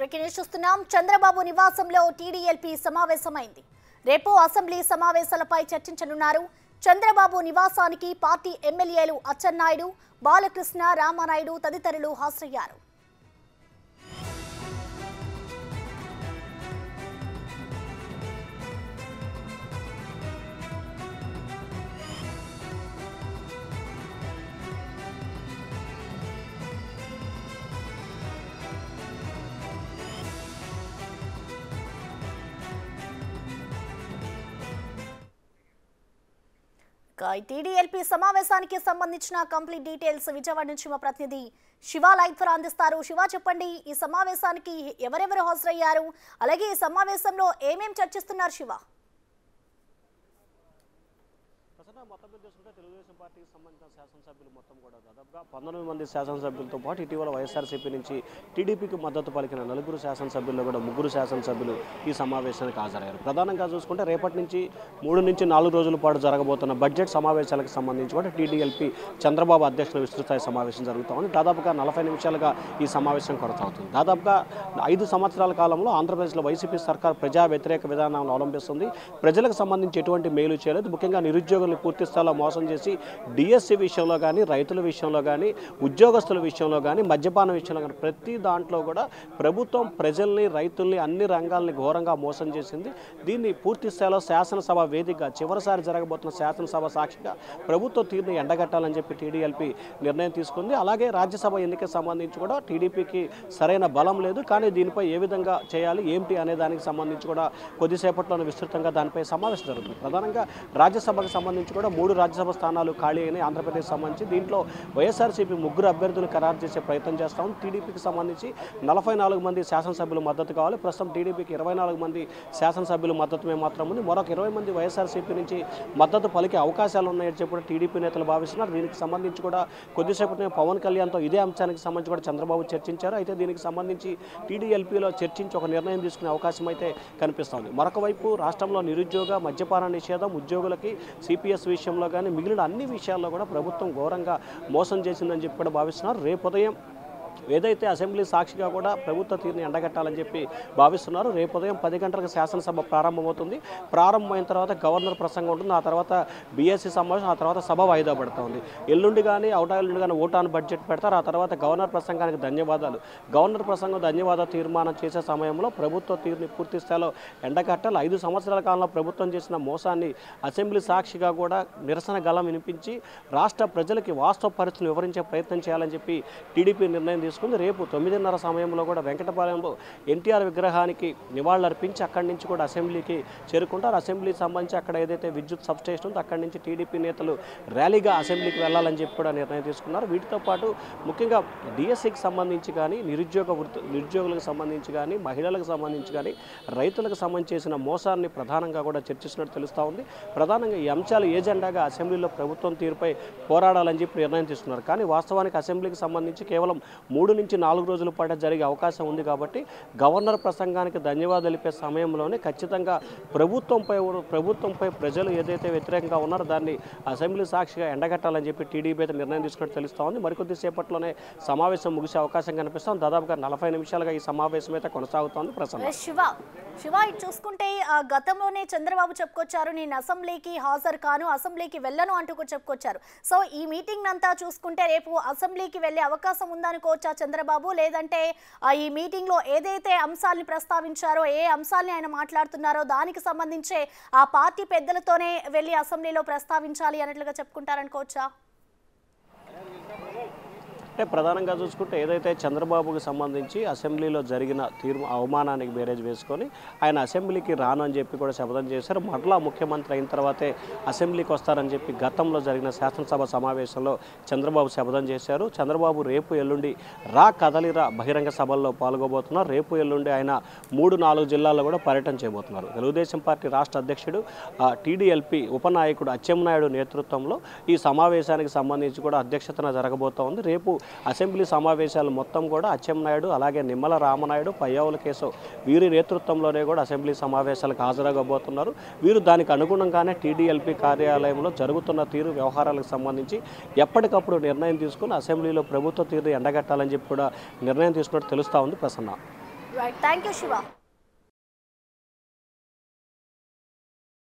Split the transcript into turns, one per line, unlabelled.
Breaking news చూస్తున్నాం. చంద్రబాబు నివాసంలో TDLP సమావేశమైంది. రేపు అసెంబ్లీ సమావేశాలపై చర్చించనున్నారు. చంద్రబాబు నివాసానికి పార్టీ ఎమ్మెల్యేలు అచ్చెన్నాయుడు, బాలకృష్ణ, రామానాయుడు తదితరులు హాజరయ్యారు. టీడీఎల్పీ సమావేశానికి సంబంధించిన కంప్లీట్ డీటెయిల్స్ విజయవాడ నుంచి మా ప్రతినిధి శివ లైవ్ ద్వారా అందిస్తారు. శివ, చెప్పండి, ఈ సమావేశానికి ఎవరెవరు హాజరయ్యారు, అలాగే ఈ సమావేశంలో ఏమేం చర్చిస్తున్నారు? శివ,
మొత్తం చూసుకుంటే తెలుగుదేశం పార్టీకి సంబంధించిన శాసనసభ్యులు మొత్తం కూడా దాదాపుగా 19 మంది శాసనసభ్యులతో పాటు ఇటీవల వైఎస్ఆర్సీపీ నుంచి టీడీపీకి మద్దతు పలికిన 4 శాసనసభ్యుల్లో కూడా 3 శాసనసభ్యులు ఈ సమావేశానికి హాజరయ్యారు. ప్రధానంగా చూసుకుంటే రేపటి నుంచి 3 నుంచి 4 రోజుల పాటు జరగబోతున్న బడ్జెట్ సమావేశాలకు సంబంధించి కూడా టీడీఎల్పీ చంద్రబాబు అధ్యక్షుల విస్తృతస్థాయి సమావేశం జరుగుతోంది. దాదాపుగా 40 నిమిషాలుగా ఈ సమావేశం కొనసాగుతుంది. దాదాపుగా 5 సంవత్సరాల కాలంలో ఆంధ్రప్రదేశ్లో వైసీపీ సర్కార్ ప్రజా వ్యతిరేక విధానాలను అవలంబిస్తుంది. ప్రజలకు సంబంధించి ఎటువంటి మేలు చేయలేదు. ముఖ్యంగా నిరుద్యోగులు పూర్తి స్థాయిలో మోసం చేసి డిఎస్సి విషయంలో కానీ, రైతుల విషయంలో కానీ, ఉద్యోగస్తుల విషయంలో కానీ, మద్యపాన విషయంలో కానీ ప్రతి దాంట్లో కూడా ప్రభుత్వం ప్రజల్ని, రైతుల్ని, అన్ని రంగాల్ని ఘోరంగా మోసం చేసింది. దీన్ని పూర్తి స్థాయిలో శాసనసభ వేదికగా చివరిసారి జరగబోతున్న శాసనసభ సాక్షిగా ప్రభుత్వ తీరుని ఎండగట్టాలని చెప్పి టీడీఎల్పీ నిర్ణయం తీసుకుంది. అలాగే రాజ్యసభ ఎన్నికకు సంబంధించి కూడా టీడీపీకి సరైన బలం లేదు. కానీ దీనిపై ఏ విధంగా చేయాలి, ఏమిటి అనే దానికి సంబంధించి కూడా కొద్దిసేపట్లోనే విస్తృతంగా దానిపై సమావేశం జరుగుతుంది. ప్రధానంగా రాజ్యసభకు సంబంధించి కూడా 3 రాజ్యసభ స్థానాలు ఖాళీ అయినాయి ఆంధ్రప్రదేశ్ సంబంధించి. దీంట్లో వైఎస్ఆర్సీపీ 3 అభ్యర్థులు ఖరారు చేసే ప్రయత్నం చేస్తాం. టీడీపీకి సంబంధించి 44 మంది శాసనసభ్యులు మద్దతు కావాలి. ప్రస్తుతం టీడీపీకి 24 మంది శాసనసభ్యులు మద్దతు మాత్రం ఉంది. మరొక 20 మంది వైఎస్ఆర్సీపీ నుంచి మద్దతు పలికే అవకాశాలు ఉన్నాయని చెప్పి టీడీపీ నేతలు భావిస్తున్నారు. దీనికి సంబంధించి కూడా కొద్దిసేపటి పవన్ కళ్యాణ్తో ఇదే అంశానికి సంబంధించి కూడా చంద్రబాబు చర్చించారు. అయితే దీనికి సంబంధించి టీడీఎల్పీలో చర్చించి ఒక నిర్ణయం తీసుకునే అవకాశం అయితే కనిపిస్తోంది. మరొక వైపు రాష్ట్రంలో నిరుద్యోగ, మద్యపాన నిషేధం, ఉద్యోగులకి సిపిఎస్ విషయంలో కానీ మిగిలిన అన్ని విషయాల్లో కూడా ప్రభుత్వం ఘోరంగా మోసం చేసిందని చెప్పి కూడా భావిస్తున్నారు. రేపు ఉదయం ఏదైతే అసెంబ్లీ సాక్షిగా కూడా ప్రభుత్వ తీరుని ఎండగట్టాలని చెప్పి భావిస్తున్నారు. రేపు ఉదయం 10 గంటలకు శాసనసభ ప్రారంభమవుతుంది. ప్రారంభమైన తర్వాత గవర్నర్ ప్రసంగం ఉంటుంది. ఆ తర్వాత బీఎస్సీ సమావేశం, ఆ తర్వాత సభ వాయిదా పడుతుంది. ఎల్లుండి కానీ ఎల్లుండి కానీ ఓటాన్ బడ్జెట్ పెడతారు. ఆ తర్వాత గవర్నర్ ప్రసంగానికి ధన్యవాదాలు. గవర్నర్ ప్రసంగం ధన్యవాద తీర్మానం చేసే సమయంలో ప్రభుత్వ తీరుని పూర్తి స్థాయిలో ఎండగట్టాలి. 5 సంవత్సరాల కాలంలో ప్రభుత్వం చేసిన మోసాన్ని అసెంబ్లీ సాక్షిగా కూడా నిరసన గళం వినిపించి రాష్ట్ర ప్రజలకి వాస్తవ పరిస్థితులు వివరించే ప్రయత్నం చేయాలని చెప్పి టీడీపీ నిర్ణయం తీసుకుంది. రేపు 9:30 సమయంలో కూడా వెంకటపాలెంలో ఎన్టీఆర్ విగ్రహానికి నివాళులర్పించి అక్కడి నుంచి కూడా అసెంబ్లీకి చేరుకుంటారు. అసెంబ్లీకి సంబంధించి అక్కడ ఏదైతే విద్యుత్ సబ్స్టేషన్ ఉందో అక్కడి నుంచి టీడీపీ నేతలు ర్యాలీగా అసెంబ్లీకి వెళ్ళాలని చెప్పి కూడా నిర్ణయం తీసుకున్నారు. వీటితో పాటు ముఖ్యంగా డిఎస్సికి సంబంధించి కానీ, నిరుద్యోగులకు సంబంధించి కానీ, మహిళలకు సంబంధించి కానీ, రైతులకు సంబంధించి చేసిన మోసాన్ని ప్రధానంగా కూడా చర్చిస్తున్నట్టు తెలుస్తూ ఉంది. ప్రధానంగా ఈ అంశాలు ఏజెండాగా అసెంబ్లీలో ప్రభుత్వం తీరుపై పోరాడాలని చెప్పి నిర్ణయం తీసుకున్నారు. కానీ వాస్తవానికి అసెంబ్లీకి సంబంధించి కేవలం 3 నుంచి 4 రోజుల పాటు జరిగే అవకాశం ఉంది. కాబట్టి గవర్నర్ ప్రసంగానికి ధన్యవాదాలు తెలిపే సమయంలోనే ఖచ్చితంగా ప్రభుత్వంపై ప్రజలు ఏదైతే వ్యతిరేకంగా ఉన్నారో దాన్ని అసెంబ్లీ సాక్షిగా ఎండగట్టాలని చెప్పి టీడీపీ అయితే నిర్ణయం తీసుకున్నట్టు తెలుస్తూ ఉంది. మరికొద్ది సేపట్లోనే సమావేశం ముగిసే అవకాశం కనిపిస్తుంది. దాదాపుగా 40 నిమిషాలుగా ఈ సమావేశం అయితే కొనసాగుతోంది. ప్రసన్న
శివ, ఇటు చూసుకుంటే గతంలోనే చంద్రబాబు చెప్పుకొచ్చారు, నేను అసెంబ్లీకి హాజరు కాను, అసెంబ్లీకి వెళ్ళను అంటూ చెప్పుకొచ్చారు. సో ఈ మీటింగ్ అంతా చూసుకుంటే రేపు అసెంబ్లీకి వెళ్ళే అవకాశం ఉందనుకోవచ్చా చంద్రబాబు? లేదంటే ఈ మీటింగ్ లో ఏదైతే అంశాలని ప్రస్తావించారో, ఏ అంశాలని ఆయన మాట్లాడుతున్నారో దానికి సంబంధించే ఆ పార్టీ పెద్దలతోనే వెళ్ళి అసెంబ్లీలో ప్రస్తావించాలి అన్నట్లుగా చెప్పుకుంటారనుకోవచ్చా?
అంటే ప్రధానంగా చూసుకుంటే ఏదైతే చంద్రబాబుకి సంబంధించి అసెంబ్లీలో జరిగిన అవమానానికి బేరేజ్ వేసుకొని ఆయన అసెంబ్లీకి రాను అని చెప్పి కూడా శపథం చేశారు. మరలా ముఖ్యమంత్రి అయిన తర్వాతే అసెంబ్లీకి వస్తారని చెప్పి గతంలో జరిగిన శాసనసభ సమావేశంలో చంద్రబాబు శపథం చేశారు. చంద్రబాబు రేపు ఎల్లుండి కదలిరా బహిరంగ సభల్లో పాల్గొబోతున్నారు. రేపు ఎల్లుండి ఆయన 3-4 జిల్లాల్లో కూడా పర్యటన చేయబోతున్నారు. తెలుగుదేశం పార్టీ రాష్ట్ర అధ్యక్షుడు టీడీఎల్పీ ఉపనాయకుడు అచ్చెన్నాయుడు నేతృత్వంలో ఈ సమావేశానికి సంబంధించి కూడా అధ్యక్షతన జరగబోతోంది. రేపు అసెంబ్లీ సమావేశాలు మొత్తం కూడా అచ్చెన్నాయుడు, అలాగే నిమ్మల రామనాయుడు, పయ్యావుల కేశవ్ వీరి నేతృత్వంలోనే కూడా అసెంబ్లీ సమావేశాలకు హాజరగబోతున్నారు. వీరు దానికి అనుగుణంగానే టీడీఎల్పీ కార్యాలయంలో జరుగుతున్న తీరు వ్యవహారాలకు సంబంధించి ఎప్పటికప్పుడు నిర్ణయం తీసుకుని అసెంబ్లీలో ప్రభుత్వ తీరు ఎండగట్టాలని చెప్పి కూడా నిర్ణయం తీసుకున్నట్టు తెలుస్తూ ఉంది. Prasanna.
Right, thank you Shiva.